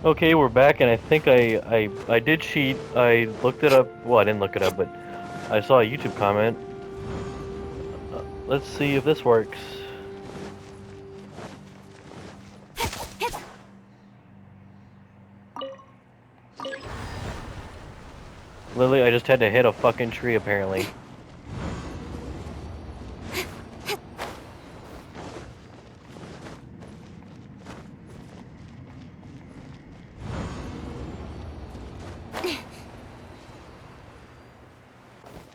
Okay, we're back, and I think I did cheat. I looked it up. Well, I didn't look it up, but I saw a YouTube comment. Let's see if this works. Literally, I just had to hit a fucking tree, apparently.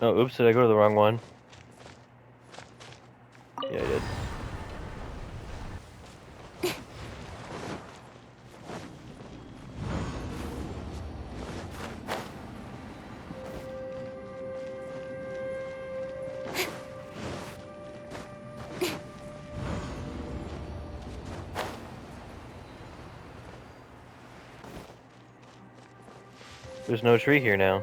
Oh, oops, did I go to the wrong one? Yeah, I did. There's no tree here now.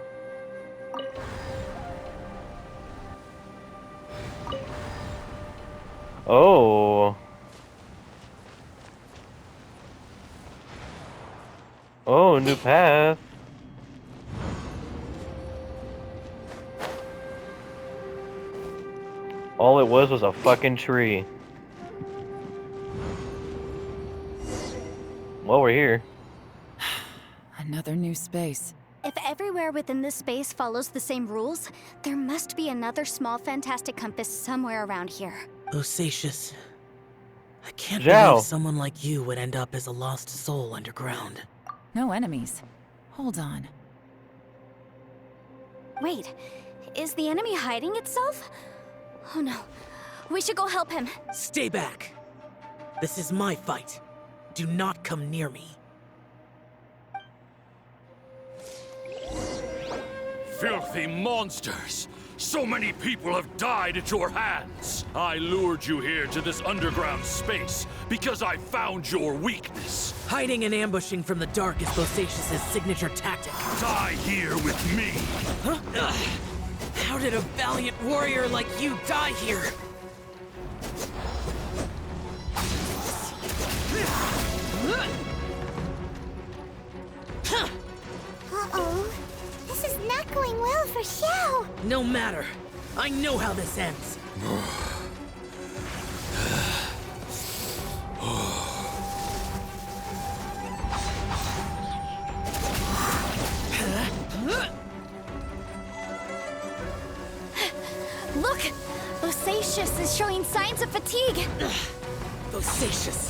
Oh. Oh, new path. All it was a fucking tree. Well, we're here. Another new space. If everywhere within this space follows the same rules, there must be another small fantastic compass somewhere around here. Bosacious. I can't Xiao. believe someone like you would end up as a lost soul underground. No enemies. Hold on. Wait, is the enemy hiding itself? Oh no, we should go help him. Stay back. This is my fight. Do not come near me. Filthy monsters! So many people have died at your hands! I lured you here to this underground space because I found your weakness. Hiding and ambushing from the dark is Bosacious's signature tactic. Die here with me! Huh? How did a valiant warrior like you die here? Uh-oh. This is not going well for Xiao. No matter. I know how this ends. Look! Bosacious is showing signs of fatigue. Bosacious,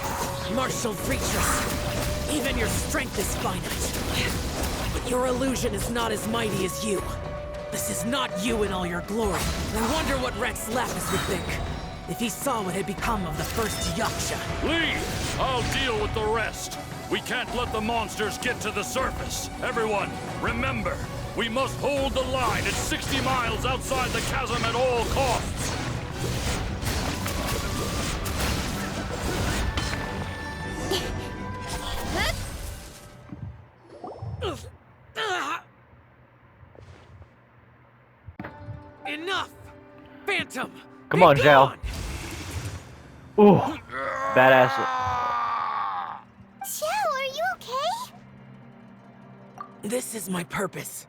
martial creatures. Even your strength is finite. But your illusion is not as mighty as you. This is not you in all your glory. I wonder what Rex Lapis would think if he saw what had become of the first Yaksha. Leave! I'll deal with the rest. We can't let the monsters get to the surface. Everyone, remember, we must hold the line at 60 miles outside the chasm at all costs. Enough! Phantom! Come be on, Xiao. gone! Ooh, badass. Xiao, are you okay? This is my purpose.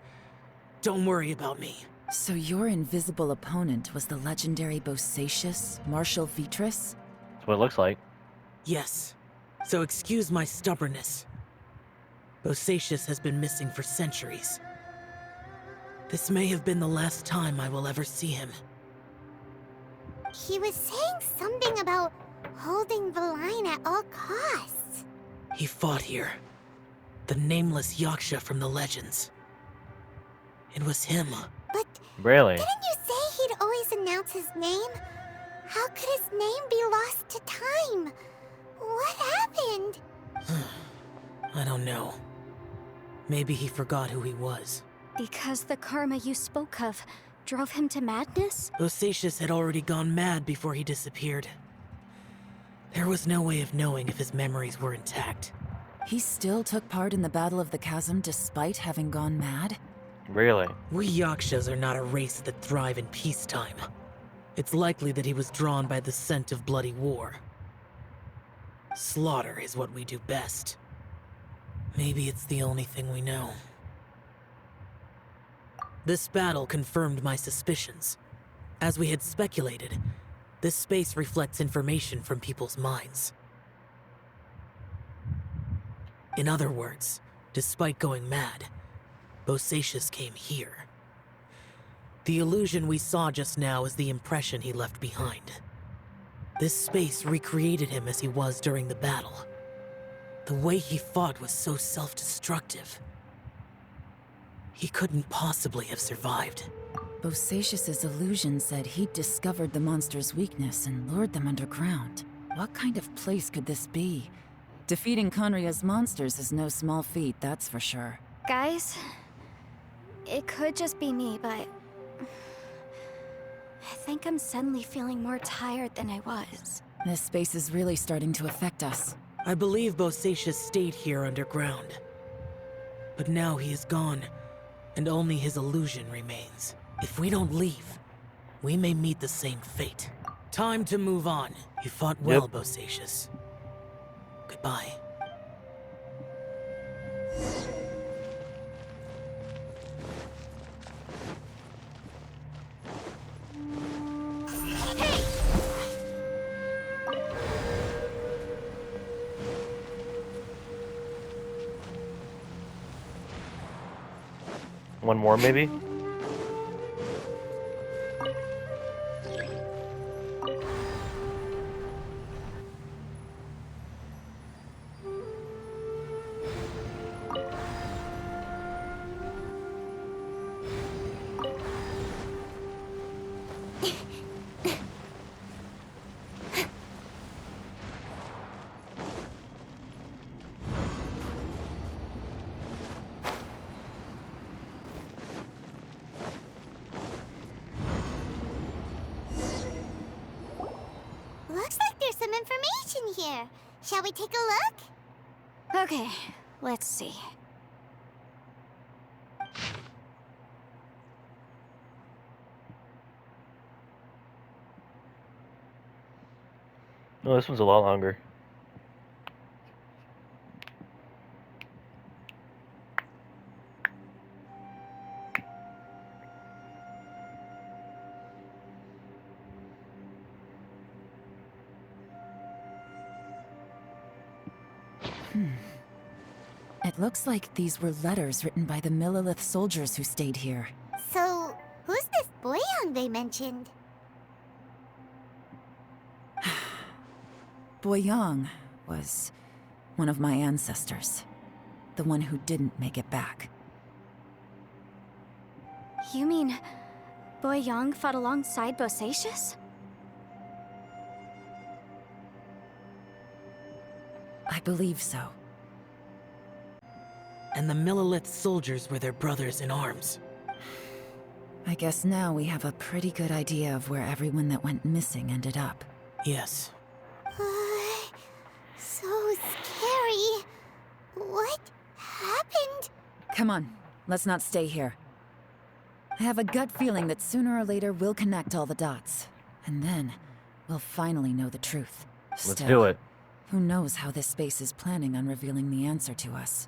Don't worry about me. So your invisible opponent was the legendary Bosacious, Marshal Vitris? That's what it looks like. Yes. So excuse my stubbornness. Bosacious has been missing for centuries. This may have been the last time I will ever see him. He was saying something about holding the line at all costs. He fought here. The nameless Yaksha from the legends. It was him. But Really? didn't you say he'd always announce his name? How could his name be lost to time? What happened? I don't know. Maybe he forgot who he was. Because the karma you spoke of drove him to madness? Bosacious had already gone mad before he disappeared. There was no way of knowing if his memories were intact. He still took part in the Battle of the Chasm despite having gone mad? Really? We Yakshas are not a race that thrive in peacetime. It's likely that he was drawn by the scent of bloody war. Slaughter is what we do best. Maybe it's the only thing we know. This battle confirmed my suspicions. As we had speculated, this space reflects information from people's minds. In other words, despite going mad, Bosacius came here. The illusion we saw just now is the impression he left behind. This space recreated him as he was during the battle. The way he fought was so self-destructive. He couldn't possibly have survived. Bosacius's illusion said he'd discovered the monster's weakness and lured them underground. What kind of place could this be? Defeating Conria's monsters is no small feat, that's for sure. Guys, it could just be me, but I think I'm suddenly feeling more tired than I was. This space is really starting to affect us. I believe Bosacius stayed here underground. But now he is gone, and only his illusion remains. If we don't leave, we may meet the same fate. Time to move on. You fought well, Bosacius. Goodbye. One more, maybe? Looks like there's some information here. Shall we take a look? Okay, let's see. Oh, this one's a lot longer. It looks like these were letters written by the Millilith soldiers who stayed here. So, who's this Boyang they mentioned? Boyang was one of my ancestors. The one who didn't make it back. You mean Boyang fought alongside Bosacius? I believe so. And the Millilith soldiers were their brothers in arms. I guess now we have a pretty good idea of where everyone that went missing ended up. Yes. So scary. What happened? Come on, let's not stay here. I have a gut feeling that sooner or later we'll connect all the dots. And then, we'll finally know the truth. Let's do it. Who knows how this space is planning on revealing the answer to us.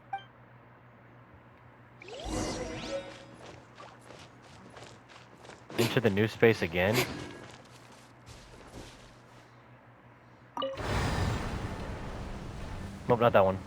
Into the new space again? Nope, not that one.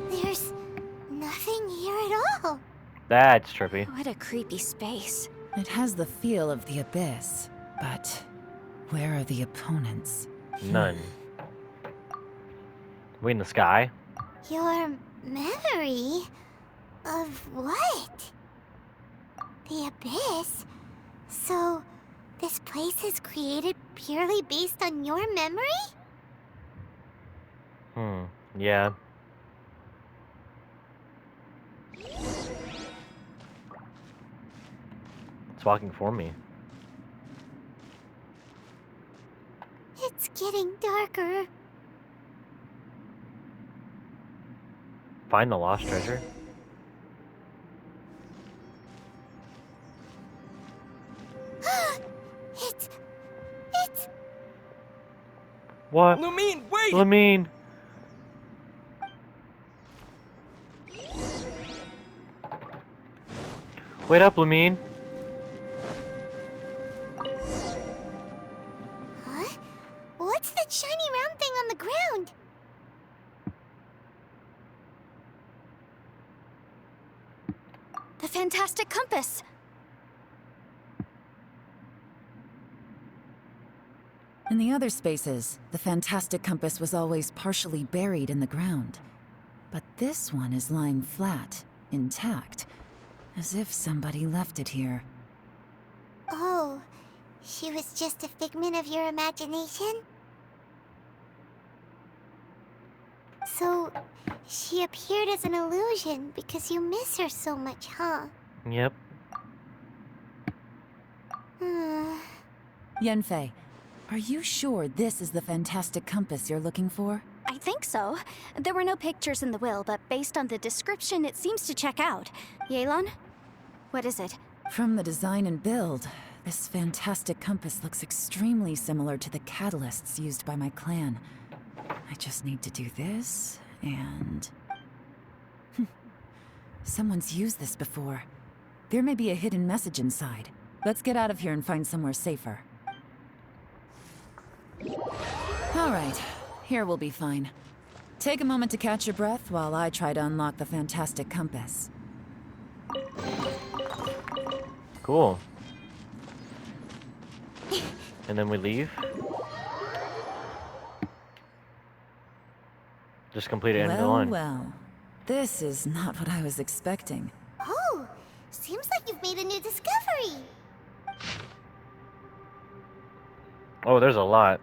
There's nothing here at all. That's trippy. What a creepy space. It has the feel of the abyss, but where are the opponents? None. We in the sky? Your memory? Of what? The Abyss? So, this place is created purely based on your memory? Yeah. It's walking for me. It's getting darker. Find the lost treasure? It's... What? Lumine, wait! Lamine! Wait up, Lamine! Huh? What's that shiny round thing on the ground? The fantastic compass. In the other spaces, the fantastic compass was always partially buried in the ground. But this one is lying flat, intact, as if somebody left it here. Oh, she was just a figment of your imagination? So, she appeared as an illusion because you miss her so much, huh? Yep. Yanfei, are you sure this is the fantastic compass you're looking for? I think so. There were no pictures in the will, but based on the description, it seems to check out. Yelan? What is it? From the design and build, this fantastic compass looks extremely similar to the catalysts used by my clan. I just need to do this, and... Someone's used this before. There may be a hidden message inside. Let's get out of here and find somewhere safer. Alright, here we'll be fine. Take a moment to catch your breath while I try to unlock the fantastic compass. Cool. And then we leave? Just complete it and go on. Well, this is not what I was expecting. Oh, seems like you've made a new discovery. Oh, there's a lot.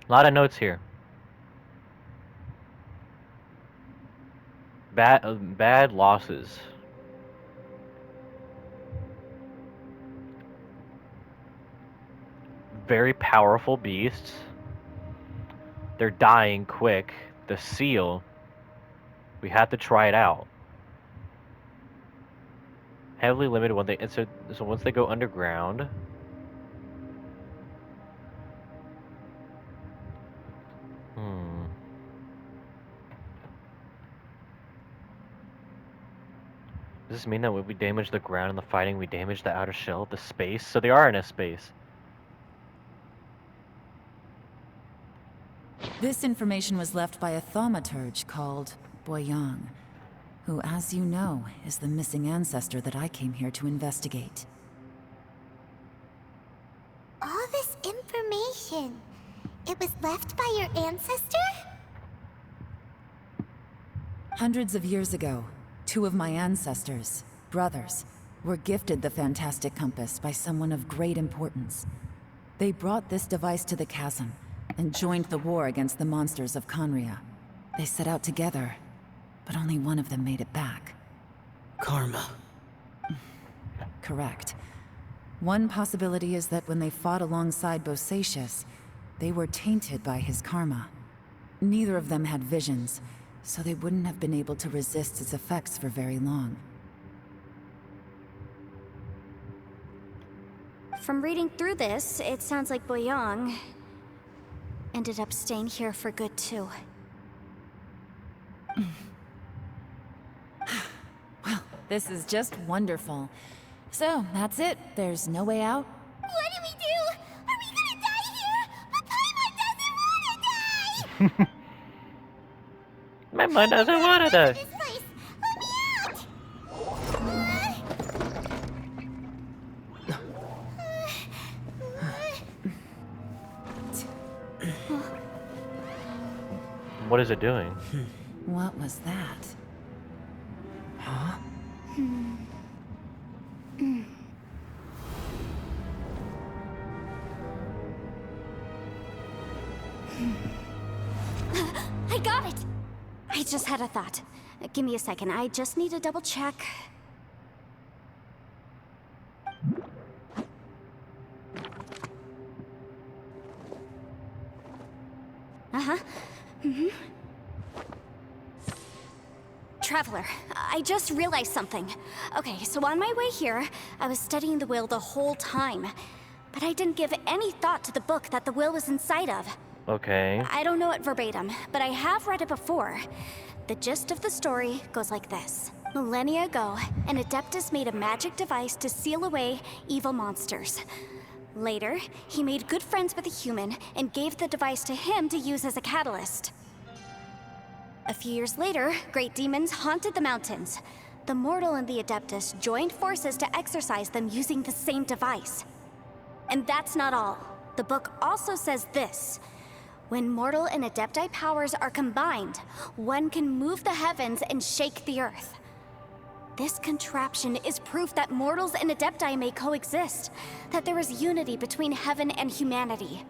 A lot of notes here. Bad losses. Very powerful beasts. They're dying quick. The seal. We have to try it out. Heavily limited when they so once they go underground. Does this mean that when we damage the ground in the fighting, we damage the outer shell of the space? So they are in a space. This information was left by a thaumaturge called Boyang, who, as you know, is the missing ancestor that I came here to investigate. All this information, it was left by your ancestor? Hundreds of years ago, two of my ancestors, brothers, were gifted the fantastic compass by someone of great importance. They brought this device to the chasm and joined the war against the monsters of Conria. They set out together, but only one of them made it back. Karma. Correct. One possibility is that when they fought alongside Bosacius, they were tainted by his karma. Neither of them had visions, so they wouldn't have been able to resist its effects for very long. From reading through this, it sounds like Boyang ended up staying here for good too. Well, this is just wonderful. So, that's it. There's no way out? What do we do? Are we gonna die here? But Paimon doesn't wanna die! My mind doesn't want to die. This place! Let me out! What is it doing? What was that? Huh? I got it! I just had a thought. Give me a second, I just need to double check. Uh-huh. Traveler, I just realized something. Okay, so on my way here, I was studying the will the whole time. But I didn't give any thought to the book that the will was inside of. Okay. I don't know it verbatim, but I have read it before. The gist of the story goes like this. Millennia ago, an Adeptus made a magic device to seal away evil monsters. Later, he made good friends with a human and gave the device to him to use as a catalyst. A few years later, great demons haunted the mountains. The mortal and the Adeptus joined forces to exorcise them using the same device. And that's not all. The book also says this. When mortal and Adepti powers are combined, one can move the heavens and shake the earth. This contraption is proof that mortals and Adepti may coexist, that there is unity between heaven and humanity.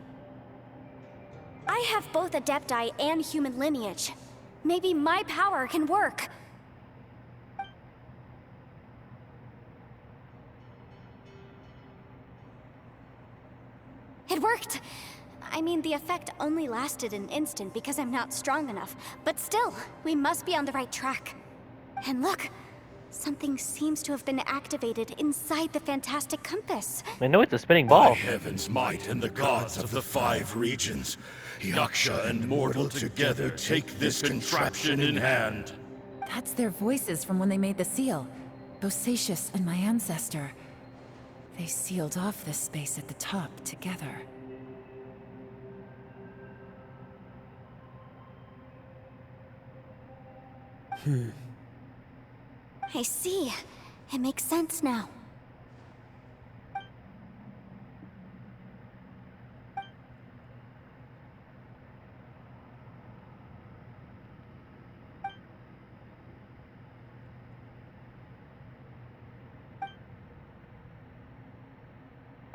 I have both Adepti and human lineage. Maybe my power can work. It worked! I mean, the effect only lasted an instant because I'm not strong enough, but still, we must be on the right track. And look, something seems to have been activated inside the fantastic compass. I know it's a spinning By ball. heaven's might and the gods of the 5 regions, Yaksha and mortal together take this contraption in hand. That's their voices from when they made the seal. Bosacius and my ancestor. They sealed off this space at the top together. I see. It makes sense now.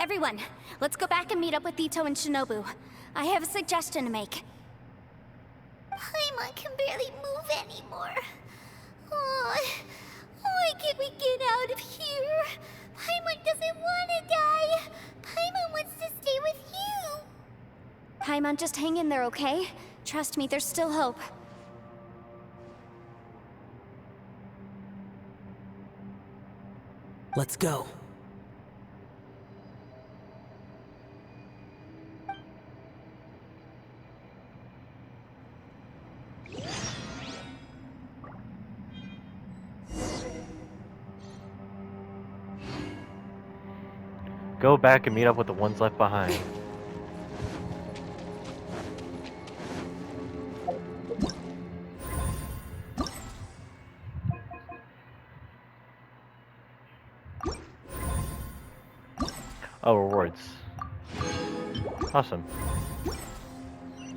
Everyone, let's go back and meet up with Ito and Shinobu. I have a suggestion to make. Paimon can barely move anymore. Oh, why can't we get out of here? Paimon doesn't want to die. Paimon wants to stay with you. Paimon, just hang in there, okay? Trust me, there's still hope. Let's go. Go back and meet up with the ones left behind. Oh, rewards. Awesome.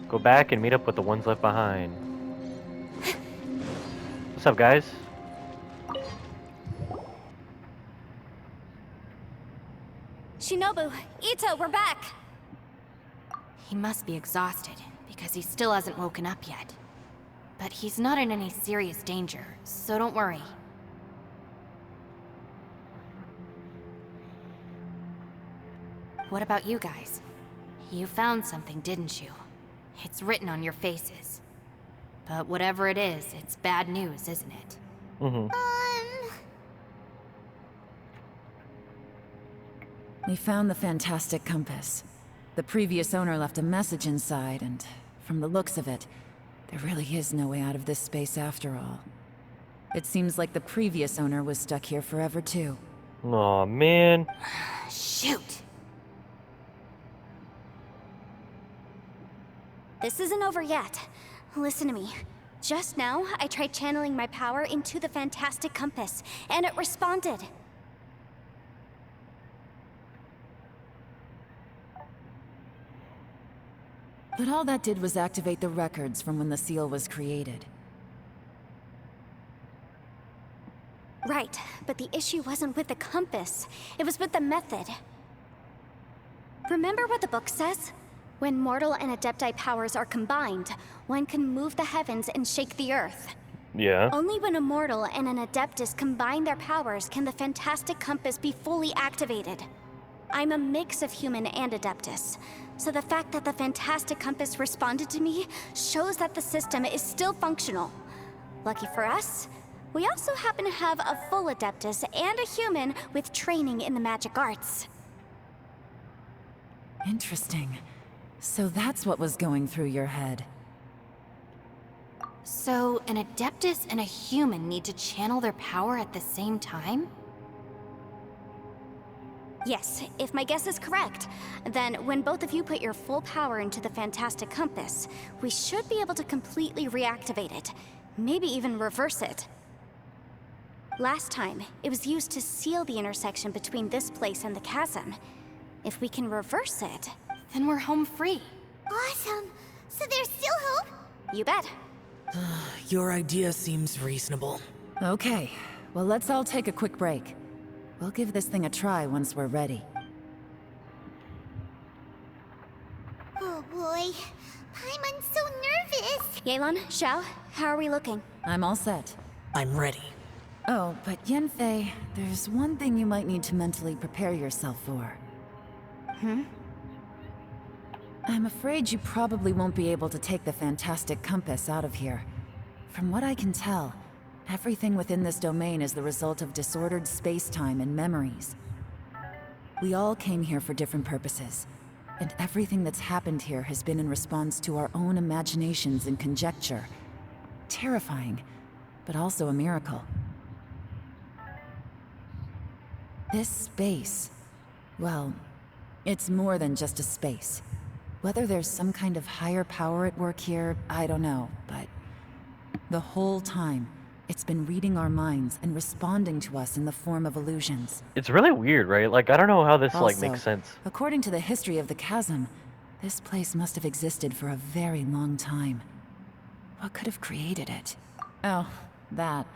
Go back and meet up with the ones left behind. What's up, guys? Shinobu, Ito, we're back! He must be exhausted, because he still hasn't woken up yet. But he's not in any serious danger, so don't worry. What about you guys? You found something, didn't you? It's written on your faces. But whatever it is, it's bad news, isn't it? We found the fantastic compass. The previous owner left a message inside, and from the looks of it, there really is no way out of this space after all. It seems like the previous owner was stuck here forever too. Aw, man. Shoot! This isn't over yet. Listen to me. Just now, I tried channeling my power into the fantastic compass, and it responded. But all that did was activate the records from when the seal was created. Right, but the issue wasn't with the compass. It was with the method. Remember what the book says? When mortal and adepti powers are combined, one can move the heavens and shake the earth. Yeah. Only when a mortal and an adeptus combine their powers can the fantastic compass be fully activated. I'm a mix of human and adeptus, so the fact that the fantastic compass responded to me shows that the system is still functional. Lucky for us, we also happen to have a full adeptus and a human with training in the magic arts. Interesting. So that's what was going through your head. So, an adeptus and a human need to channel their power at the same time? Yes, if my guess is correct, then when both of you put your full power into the fantastic compass, we should be able to completely reactivate it. Maybe even reverse it. Last time, it was used to seal the intersection between this place and the chasm. If we can reverse it, Then we're home free. Awesome. So there's still hope? you bet. Your idea seems reasonable. Okay, well let's all take a quick break. We'll give this thing a try once we're ready. Oh boy. I'm so nervous. Yelan, Xiao, how are we looking? I'm all set. I'm ready. Oh, but Yanfei, there's one thing you might need to mentally prepare yourself for. I'm afraid you probably won't be able to take the fantastic compass out of here. From what I can tell, everything within this domain is the result of disordered space-time and memories. We all came here for different purposes, and everything that's happened here has been in response to our own imaginations and conjecture. Terrifying, but also a miracle. This space, well, it's more than just a space. Whether there's some kind of higher power at work here, I don't know, but the whole time, it's been reading our minds and responding to us in the form of illusions. It's really weird, right? Like, I don't know how this, like, Also, makes sense. according to the history of the chasm, this place must have existed for a very long time. What could have created it? Oh, that.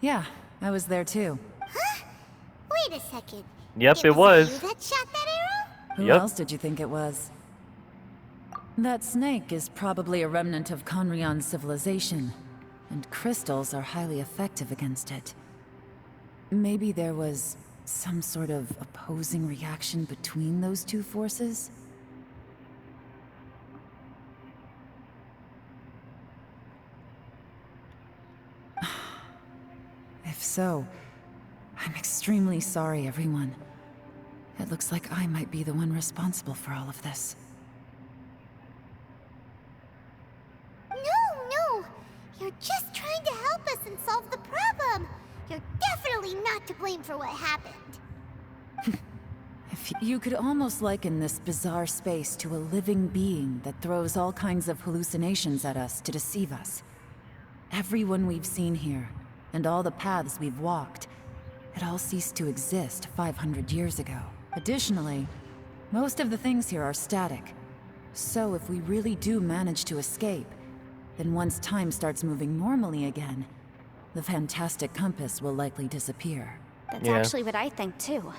Yeah, I was there too. Wait a second. Yep, it You was. that shot that arrow? Who Yep. else did you think it was? That snake is probably a remnant of Conrion's civilization, and crystals are highly effective against it. Maybe there was some sort of opposing reaction between those two forces? If so, I'm extremely sorry, everyone. It looks like I might be the one responsible for all of this. No. You're just trying to help us and solve the problem. You're definitely not to blame for what happened. If you could almost liken this bizarre space to a living being that throws all kinds of hallucinations at us to deceive us. Everyone we've seen here, and all the paths we've walked, it all ceased to exist 500 years ago. Additionally, most of the things here are static. So if we really do manage to escape, then once time starts moving normally again, the fantastic compass will likely disappear. That's Yeah. actually what I think too.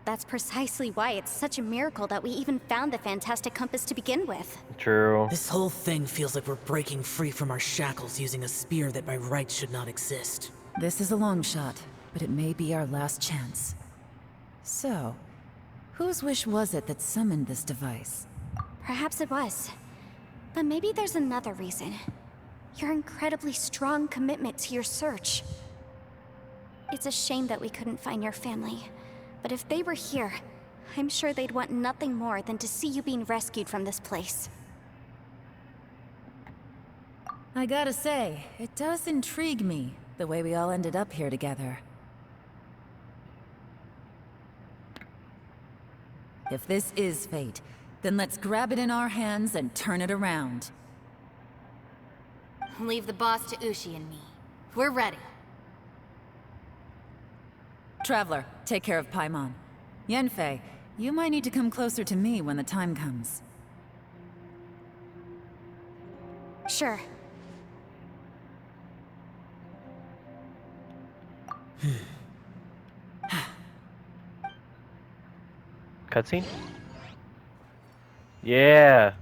That's precisely why it's such a miracle that we even found the fantastic compass to begin with. True. This whole thing feels like we're breaking free from our shackles using a spear that by rights should not exist. This is a long shot, but it may be our last chance. So, whose wish was it that summoned this device? Perhaps it was. But maybe there's another reason. Your incredibly strong commitment to your search. It's a shame that we couldn't find your family. But if they were here, I'm sure they'd want nothing more than to see you being rescued from this place. I gotta say, it does intrigue me, the way we all ended up here together. If this is fate, then let's grab it in our hands and turn it around. Leave the boss to Ushi and me. We're ready. Traveler, take care of Paimon. Yanfei, you might need to come closer to me when the time comes. Sure. Cutscene? Yeah.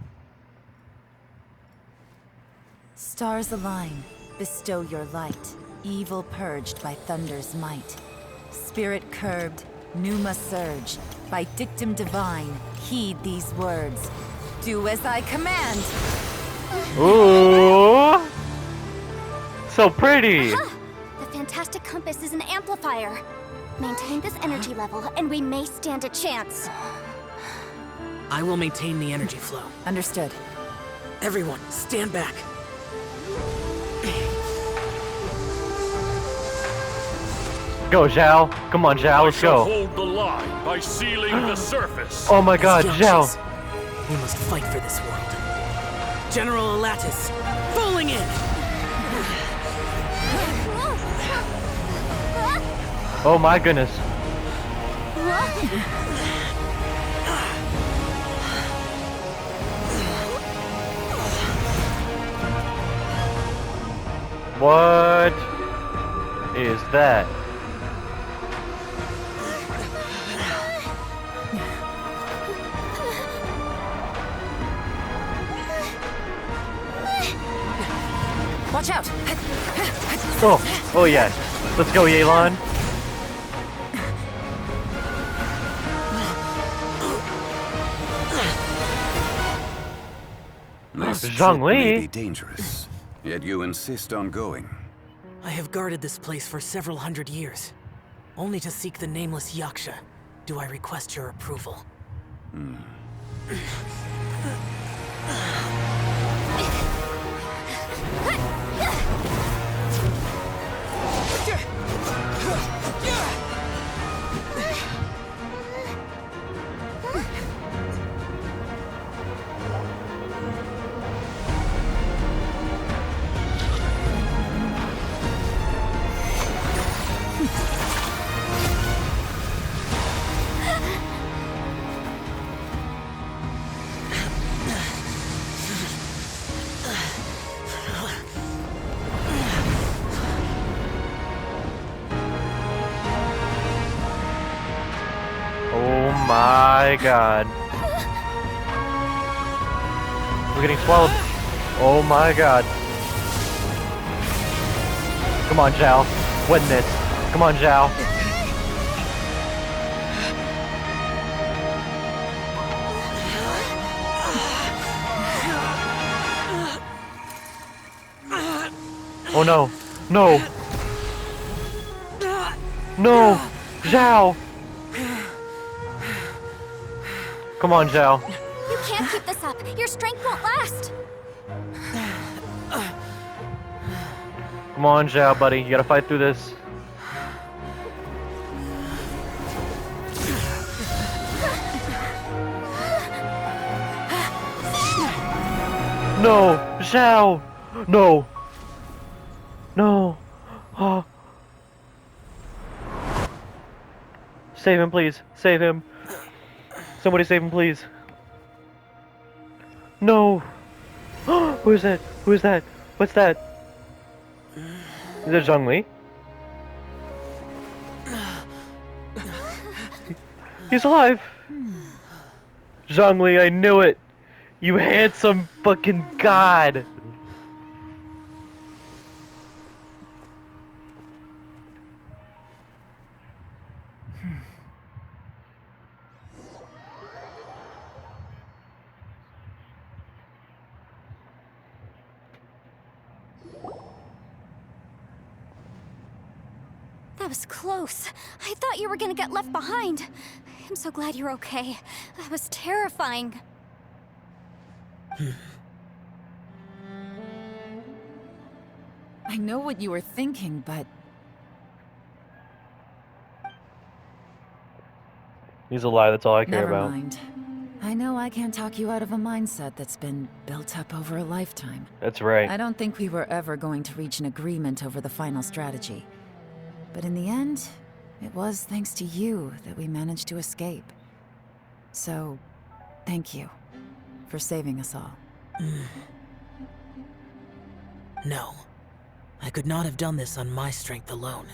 Stars align, bestow your light. Evil purged by thunder's might. Spirit curbed, pneuma surge. By dictum divine, heed these words. Do as I command! Ooh. So pretty. The fantastic compass is an amplifier. Maintain this energy level, and we may stand a chance. I will maintain the energy flow. Understood. Everyone, stand back. Go, Xiao. Come on, Xiao. Let's I shall go. hold the line by sealing the surface. Oh my God, Scourges. Xiao. We must fight for this world. General Alatus, falling in! Oh my goodness. What is that? Watch out! Oh yes. Let's go, Yelan. This Zhang trip may Li? be dangerous, yet you insist on going. I have guarded this place for several hundred years. Only to seek the nameless Yaksha do I request your approval. Oh my God. We're getting swallowed. Oh my God. Come on, Xiao. Win this. Come on, Xiao. Oh no. No. No. Xiao. Come on, Xiao. You can't keep this up. Your strength won't last. Come on, Xiao, buddy. You gotta fight through this. No, Xiao. No. No. Oh. Save him, please. Save him. Somebody save him, please. No. Who is that? Who is that? What's that? Is it Zhang Li? He's alive. Zhang Li, I knew it. You handsome fucking god. That was close. I thought you were gonna get left behind. I'm so glad you're okay. That was terrifying. I know what you were thinking, but He's alive, that's all I care never about. mind. I know I can't talk you out of a mindset that's been built up over a lifetime. That's right. I don't think we were ever going to reach an agreement over the final strategy. But in the end, it was thanks to you that we managed to escape. So, thank you for saving us all. No. I could not have done this on my strength alone.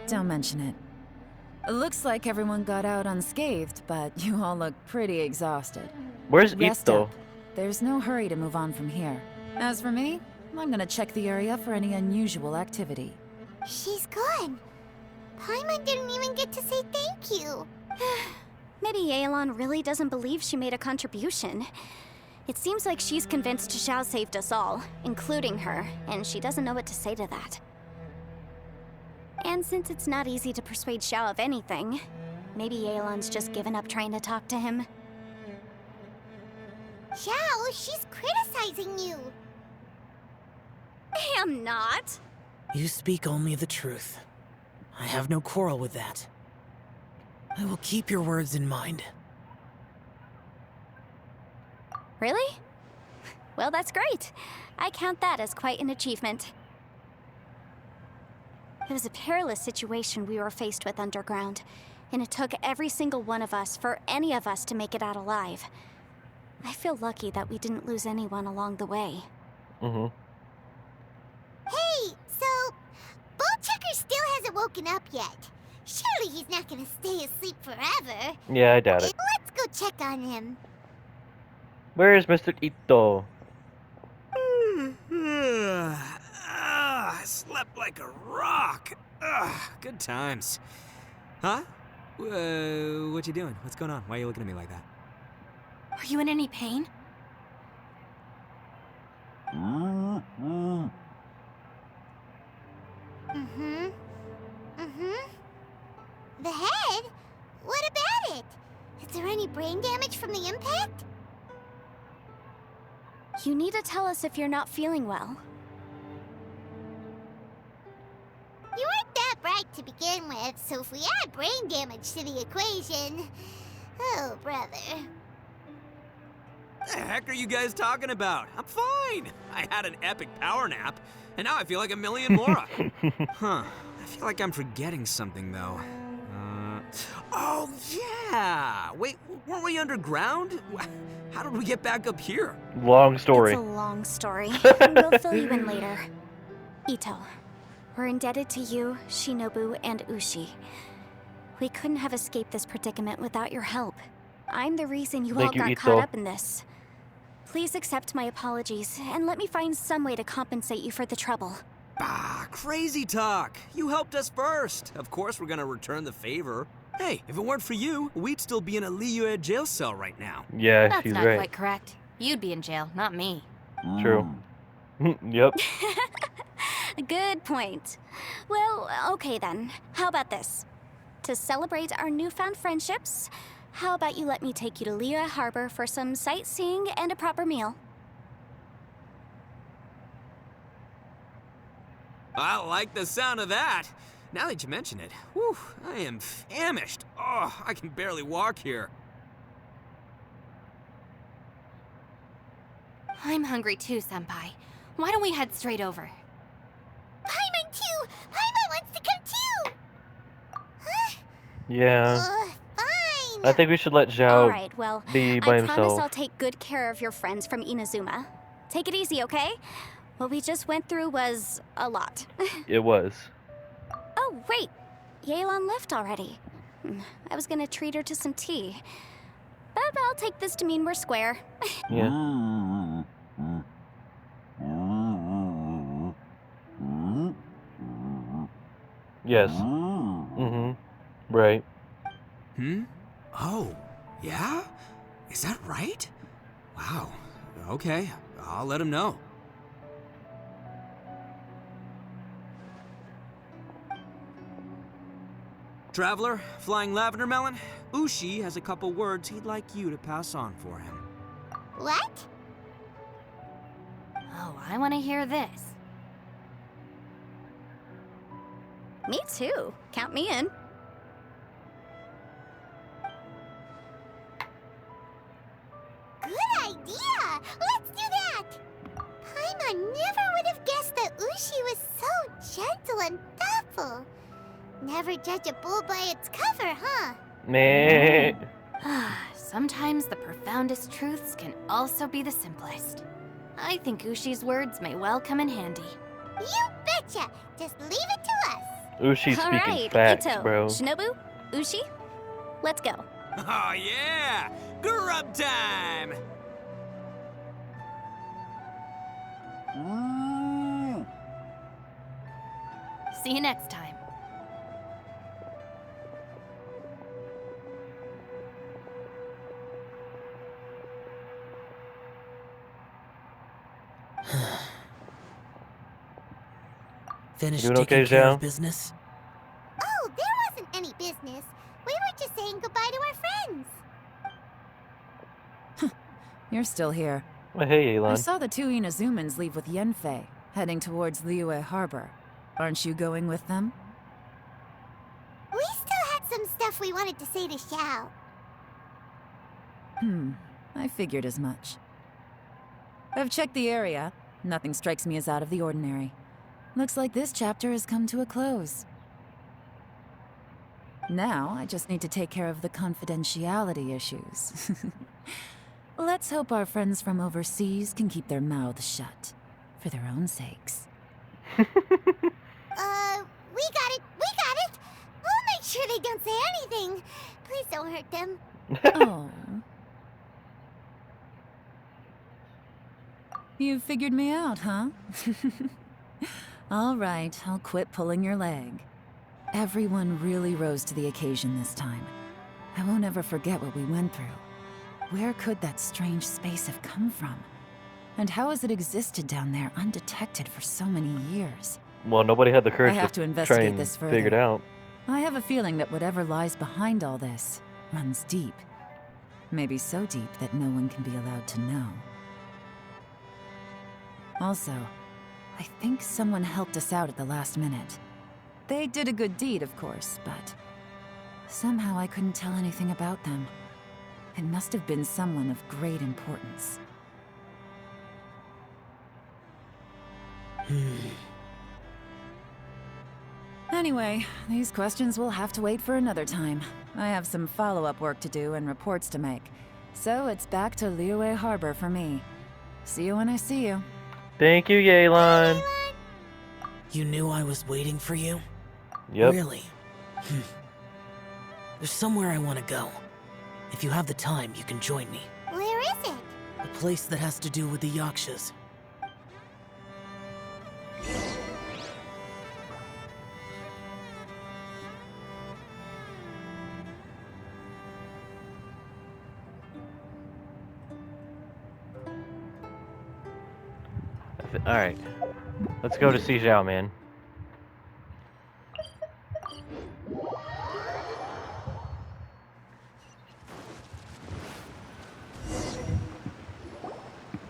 Don't mention it. It looks like everyone got out unscathed, but you all look pretty exhausted. Where's Rest Ito? up. There's no hurry to move on from here. As for me, I'm gonna check the area for any unusual activity. She's gone. Paimon didn't even get to say thank you. Maybe Yelan really doesn't believe she made a contribution. It seems like she's convinced Xiao saved us all, including her, and she doesn't know what to say to that. And since it's not easy to persuade Xiao of anything, maybe Yelan's just given up trying to talk to him. Xiao, she's criticizing you. I am not. You speak only the truth. I have no quarrel with that. I will keep your words in mind. Really? Well, that's great. I count that as quite an achievement. It was a perilous situation we were faced with underground, and it took every single one of us for any of us to make it out alive. I feel lucky that we didn't lose anyone along the way. Mm-hmm. Hey, so Bullchecker still hasn't woken up yet. Surely he's not gonna stay asleep forever. Yeah, I doubt it. Let's go check on him. Where is Mr. Ito? I slept like a rock. Good times. Huh? What you doing? What's going on? Why are you looking at me like that? Are you in any pain? The head? What about it? Is there any brain damage from the impact? You need to tell us if you're not feeling well. You weren't that bright to begin with, so if we add brain damage to the equation... Oh, brother. The heck are you guys talking about? I'm fine. I had an epic power nap, and now I feel like a million more. Huh. I feel like I'm forgetting something, though. Oh, yeah! Wait, weren't we underground? How did we get back up here? Long story. It's a long story. We'll fill you in later. Ito, we're indebted to you, Shinobu, and Ushi. We couldn't have escaped this predicament without your help. I'm the reason you all Thank you, got Ito. caught up in this. Please accept my apologies, and let me find some way to compensate you for the trouble. Ah, crazy talk. You helped us first. Of course we're gonna return the favor. Hey, if it weren't for you, we'd still be in a Liyue jail cell right now. Yeah, That's she's not right. quite correct. You'd be in jail, not me. True. Yep. Good point. Well, okay then. How about this? To celebrate our newfound friendships, how about you let me take you to Liyue Harbor for some sightseeing and a proper meal? I like the sound of that. Now that you mention it, whew, I am famished. Oh, I can barely walk here. I'm hungry too, Senpai. Why don't we head straight over? Paimon too! Paimon wants to come too! Huh? Yeah. Fine! I think we should let Xiao Alright, well, be I by promise himself. I'll take good care of your friends from Inazuma. Take it easy, okay? What we just went through was a lot. It was. Oh, wait! Yelan left already. I was gonna treat her to some tea. But I'll take this to mean we're square. Yeah. Yes. Mm-hmm. Right. Oh, yeah? Is that right? Wow. Okay, I'll let him know. Traveler, Flying Lavender Melon, Ushi has a couple words he'd like you to pass on for him. What? Oh, I want to hear this. Me too. Count me in. Good idea! Let's do that! Paimon never would have guessed that Ushi was so gentle and thoughtful. Never judge a bull by its cover, huh? Meh. Sometimes the profoundest truths can also be the simplest. I think Ushi's words may well come in handy. You betcha! Just leave it to us. Ushi's All speaking right, facts, Ito, bro. Shinobu, Ushi, let's go. Oh yeah! Grub time! See you next time. Finished Doing taking okay, care Xiao? of business? Oh, there wasn't any business. We were just saying goodbye to our friends. You're still here. Well, hey, I Elon. saw the two Inazumans leave with Yanfei, heading towards Liyue Harbor. Aren't you going with them? We still had some stuff we wanted to say to Xiao. I figured as much. I've checked the area. Nothing strikes me as out of the ordinary. Looks like this chapter has come to a close. Now, I just need to take care of the confidentiality issues. Let's hope our friends from overseas can keep their mouths shut. For their own sakes. We got it! We got it! We'll make sure they don't say anything. Please don't hurt them. Oh. You figured me out, huh? All right, I'll quit pulling your leg. Everyone really rose to the occasion this time. I won't ever forget what we went through. Where could that strange space have come from? And how has it existed down there undetected for so many years? Well, nobody had the courage I have to try investigate and this figure it further. out. I have a feeling that whatever lies behind all this runs deep. Maybe so deep that no one can be allowed to know. Also, I think someone helped us out at the last minute. They did a good deed, of course, but somehow I couldn't tell anything about them. It must have been someone of great importance. Anyway, these questions will have to wait for another time. I have some follow-up work to do and reports to make. So it's back to Liyue Harbor for me. See you when I see you. Thank you, Yelan. You knew I was waiting for you? Yep. Really? There's somewhere I want to go. If you have the time, you can join me. Where is it? A place that has to do with the Yakshas. Alright. Let's go to see Xiao, man.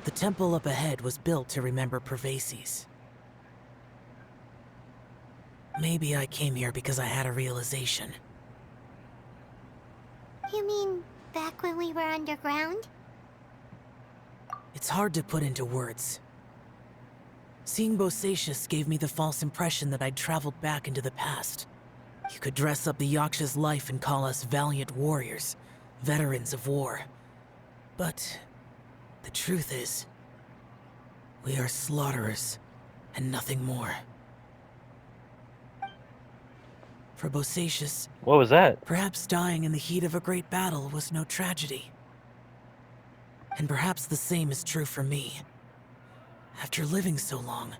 The temple up ahead was built to remember Pervases. Maybe I came here because I had a realization. You mean back when we were underground? It's hard to put into words. Seeing Bosacius gave me the false impression that I'd traveled back into the past. You could dress up the Yaksha's life and call us valiant warriors, veterans of war. But the truth is, we are slaughterers and nothing more. For Bosacius, What was that? perhaps dying in the heat of a great battle was no tragedy. And perhaps the same is true for me. After living so long,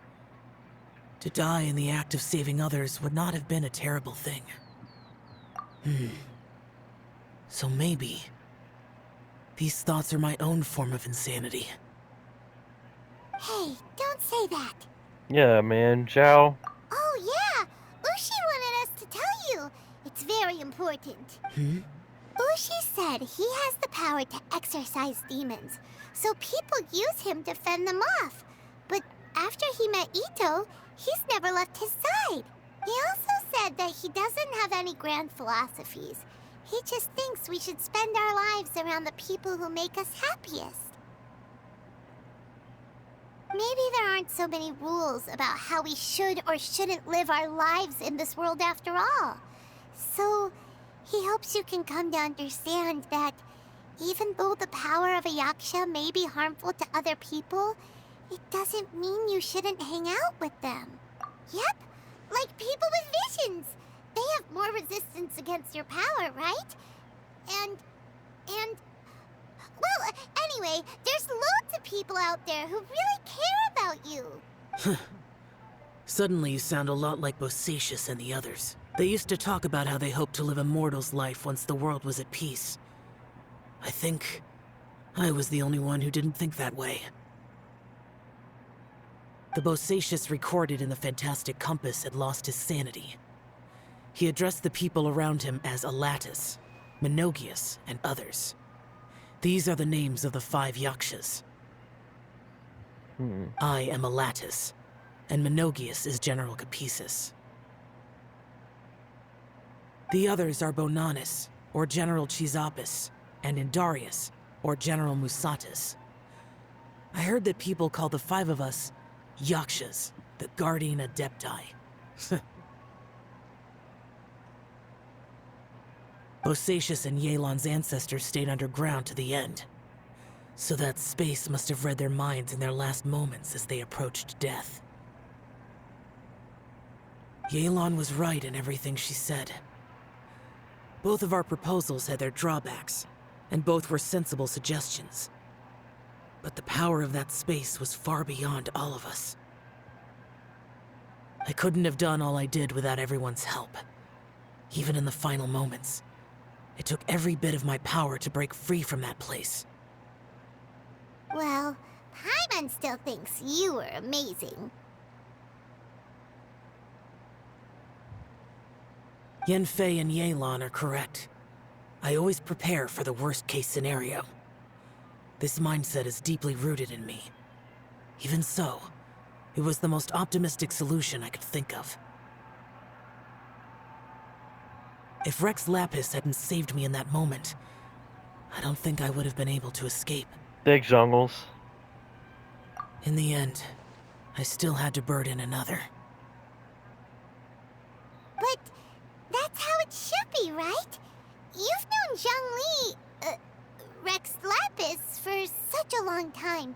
to die in the act of saving others would not have been a terrible thing. So maybe these thoughts are my own form of insanity. Hey, don't say that. Yeah, man. Xiao. Oh, yeah! Ushi wanted us to tell you. It's very important. Ushi said he has the power to exorcise demons, so people use him to fend them off. But after he met Ito, he's never left his side. He also said that he doesn't have any grand philosophies. He just thinks we should spend our lives around the people who make us happiest. Maybe there aren't so many rules about how we should or shouldn't live our lives in this world after all. So, he hopes you can come to understand that even though the power of a yaksha may be harmful to other people, it doesn't mean you shouldn't hang out with them. Yep, like people with visions. They have more resistance against your power, right? And... Well, anyway, there's loads of people out there who really care about you. Suddenly you sound a lot like Bosacius and the others. They used to talk about how they hoped to live a mortal's life once the world was at peace. I think I was the only one who didn't think that way. The Bosacius recorded in the Fantastic Compass had lost his sanity. He addressed the people around him as Alatus, Menogius, and others. These are the names of the 5 Yakshas. I am Alatus, and Menogius is General Capisis. The others are Bonanis, or General Chizapis, and Indarius, or General Musatus. I heard that people call the 5 of us Yakshas, the Guardian Adepti. Bosacius and Yelan's ancestors stayed underground to the end, so that space must have read their minds in their last moments as they approached death. Yelan was right in everything she said. Both of our proposals had their drawbacks, and both were sensible suggestions. But the power of that space was far beyond all of us. I couldn't have done all I did without everyone's help. Even in the final moments, it took every bit of my power to break free from that place. Well, Paimon still thinks you were amazing. Yanfei and Yelan are correct. I always prepare for the worst-case scenario. This mindset is deeply rooted in me. Even so, it was the most optimistic solution I could think of. If Rex Lapis hadn't saved me in that moment, I don't think I would have been able to escape. Big jungles. In the end, I still had to burden another. But that's how it should be, right? You've known Zhongli, Rex Lapis, for such a long time.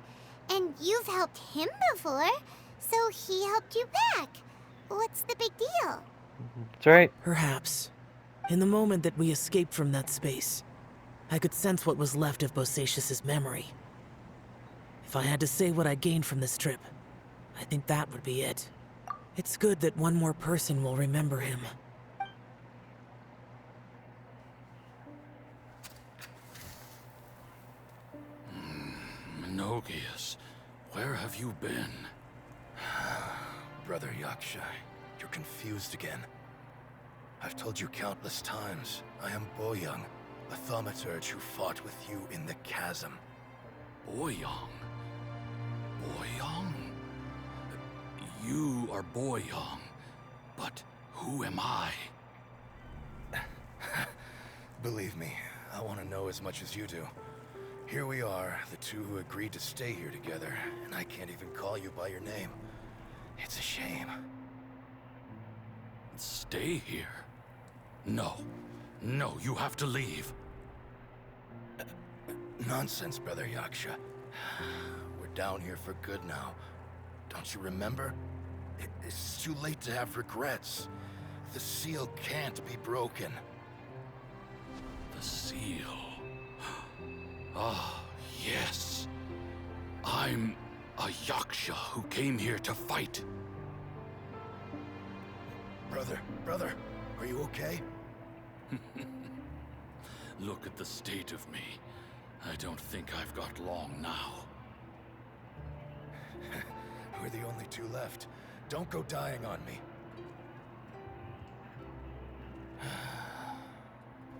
And you've helped him before, so he helped you back. What's the big deal? That's right. Perhaps. In the moment that we escaped from that space, I could sense what was left of Bosacius's memory. If I had to say what I gained from this trip, I think that would be it. It's good that one more person will remember him. Menogius, where have you been? Brother Yaksha, you're confused again. I've told you countless times, I am Boyoung, a thaumaturge who fought with you in the chasm. Boyoung? Boyoung? You are Boyoung, but who am I? Believe me, I want to know as much as you do. Here we are, the two who agreed to stay here together, and I can't even call you by your name. It's a shame. Stay here? No. No, you have to leave. Nonsense, Brother Yaksha. We're down here for good now. Don't you remember? It's too late to have regrets. The seal can't be broken. The seal. Ah, yes. I'm a Yaksha who came here to fight. Brother, are you okay? Look at the state of me. I don't think I've got long now. We're the only two left. Don't go dying on me.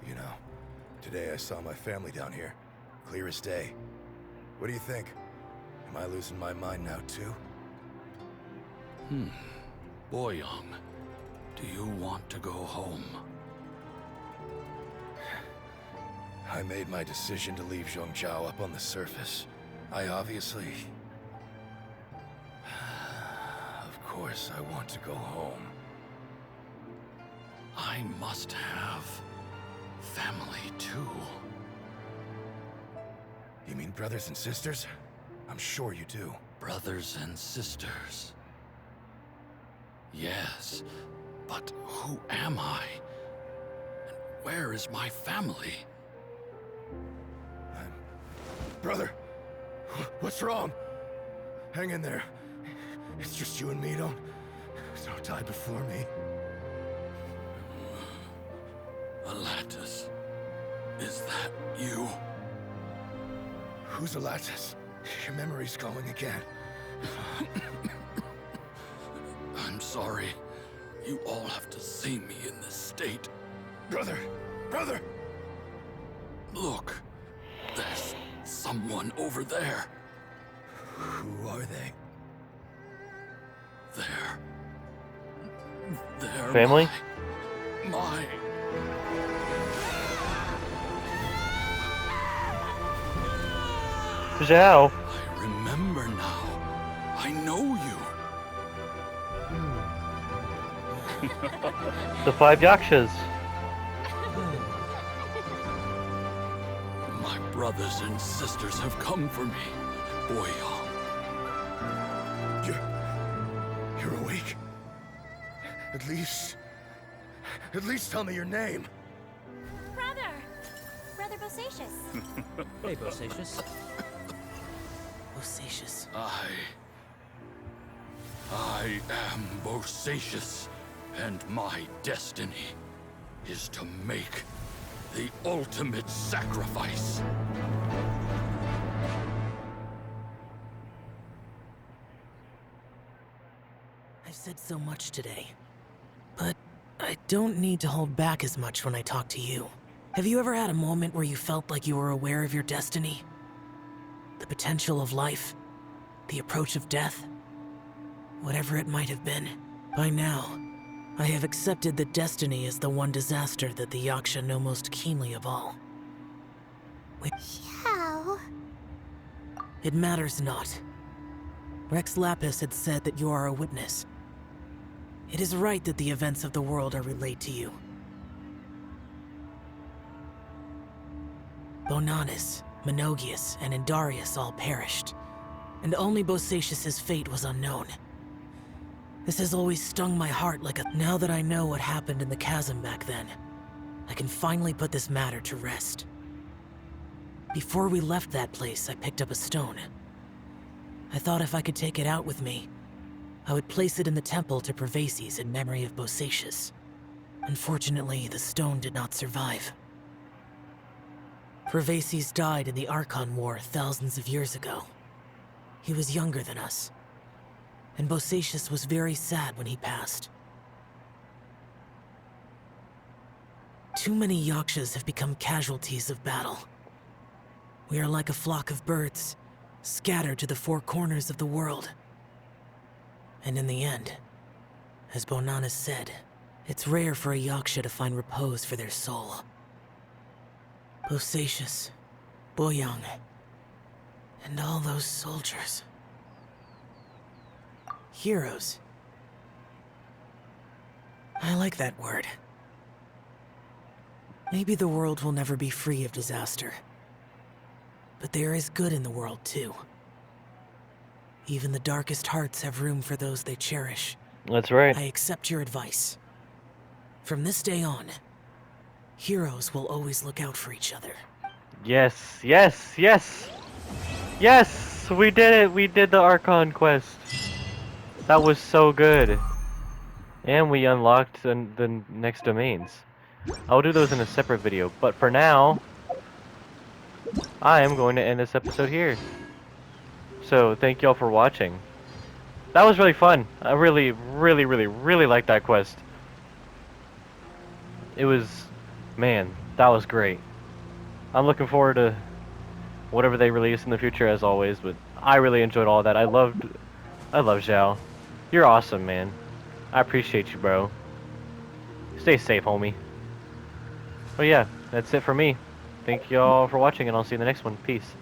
You know, today I saw my family down here. Clear as day. What do you think? Am I losing my mind now too? Boyoung, do you want to go home? I made my decision to leave Zhongzhou up on the surface. I obviously... Of course I want to go home. I must have family too. You mean brothers and sisters? I'm sure you do. Brothers and sisters. Yes, but who am I? And where is my family? Brother, what's wrong? Hang in there. It's just you and me, don't die before me. Alatus, is that you? Who's Alatus? Your memory's going again. I'm sorry. You all have to see me in this state. Brother! Brother! Look, there's someone over there. Who are they? They're Family? My... Xiao. I remember now. I know you. The 5 Yakshas. My brothers and sisters have come for me, Boyong. You're awake. At least tell me your name. Brother Bosacius. Hey, Bosacius. Bosacius. I am Bosacius, and my destiny is to make the ultimate sacrifice. I've said so much today, but I don't need to hold back as much when I talk to you. Have you ever had a moment where you felt like you were aware of your destiny? The potential of life? The approach of death? Whatever it might have been. By now, I have accepted that destiny is the one disaster that the Yaksha know most keenly of all. Xiao. It matters not. Rex Lapis had said that you are a witness. It is right that the events of the world are relayed to you. Bonanis, Menogius, and Indarius all perished, and only Bosacius's fate was unknown. This has always stung my heart like a... Now that I know what happened in the chasm back then, I can finally put this matter to rest. Before we left that place, I picked up a stone. I thought if I could take it out with me, I would place it in the temple to Pervases in memory of Bosacius. Unfortunately, the stone did not survive. Pervases died in the Archon War thousands of years ago. He was younger than us, and Bosacius was very sad when he passed. Too many Yakshas have become casualties of battle. We are like a flock of birds, scattered to the 4 corners of the world. And in the end, as Bonanis said, it's rare for a Yaksha to find repose for their soul. Bosacius, Boyong, and all those soldiers. Heroes. I like that word. Maybe the world will never be free of disaster. But there is good in the world, too. Even the darkest hearts have room for those they cherish. That's right. I accept your advice. From this day on, heroes will always look out for each other. Yes, yes, yes! Yes! We did it! We did the Archon quest. That was so good. And we unlocked the next domains. I'll do those in a separate video, but for now, I am going to end this episode here. So, thank y'all for watching. That was really fun. I really liked that quest. It was... man, that was great. I'm looking forward to whatever they release in the future as always, but I really enjoyed all that. I love Xiao. You're awesome, man. I appreciate you, bro. Stay safe, homie. Oh yeah, that's it for me. Thank y'all for watching, and I'll see you in the next one. Peace.